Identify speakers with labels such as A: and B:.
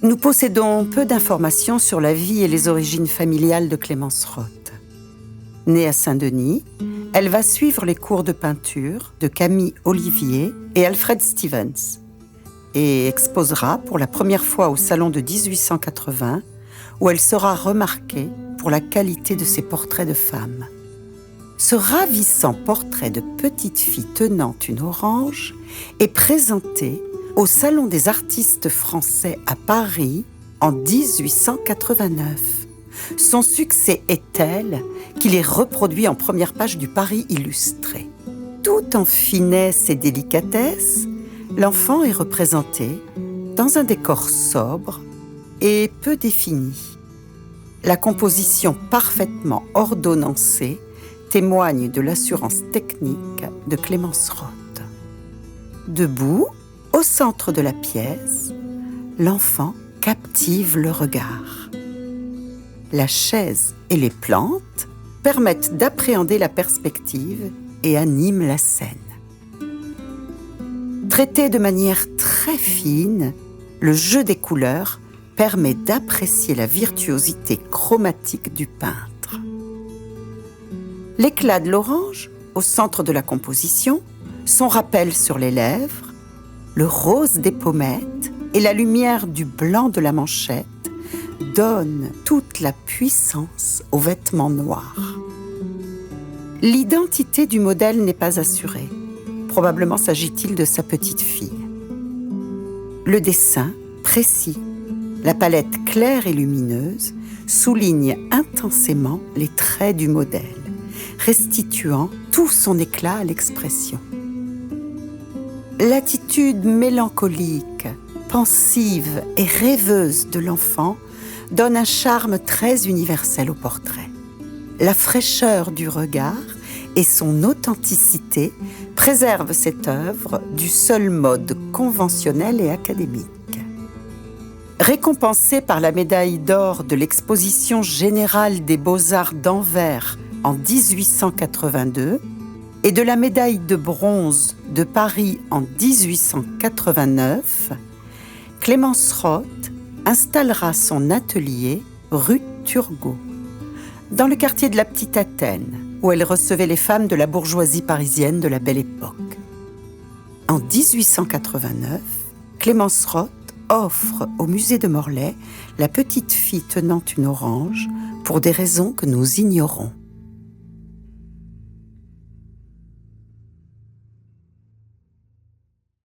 A: Nous possédons peu d'informations sur la vie et les origines familiales de Clémence Roth. Née à Saint-Denis, elle va suivre les cours de peinture de Camille Olivier et Alfred Stevens et exposera pour la première fois au Salon de 1880 où elle sera remarquée pour la qualité de ses portraits de femmes. Ce ravissant portrait de petite fille tenant une orange est présenté au Salon des artistes français à Paris en 1889. Son succès est tel qu'il est reproduit en première page du Paris Illustré. Tout en finesse et délicatesse, l'enfant est représenté dans un décor sobre et peu défini. La composition parfaitement ordonnancée témoigne de l'assurance technique de Clémence Roth. Debout, au centre de la pièce, l'enfant captive le regard. La chaise et les plantes permettent d'appréhender la perspective et animent la scène. Traité de manière très fine, le jeu des couleurs permet d'apprécier la virtuosité chromatique du peintre. L'éclat de l'orange, au centre de la composition, son rappel sur les lèvres, le rose des pommettes et la lumière du blanc de la manchette donnent toute la puissance aux vêtements noirs. L'identité du modèle n'est pas assurée. Probablement s'agit-il de sa petite fille. Le dessin, précis, la palette claire et lumineuse, souligne intensément les traits du modèle, restituant tout son éclat à l'expression. L'attitude mélancolique, pensive et rêveuse de l'enfant donne un charme très universel au portrait. La fraîcheur du regard et son authenticité préservent cette œuvre du seul mode conventionnel et académique. Récompensée par la médaille d'or de l'Exposition générale des beaux-arts d'Anvers en 1882 et de la médaille de bronze de Paris en 1889, Clémence Roth installera son atelier rue Turgot, dans le quartier de la Petite Athènes, où elle recevait les femmes de la bourgeoisie parisienne de la Belle Époque. En 1889, Clémence Roth offre au musée de Morlaix la petite fille tenant une orange pour des raisons que nous ignorons.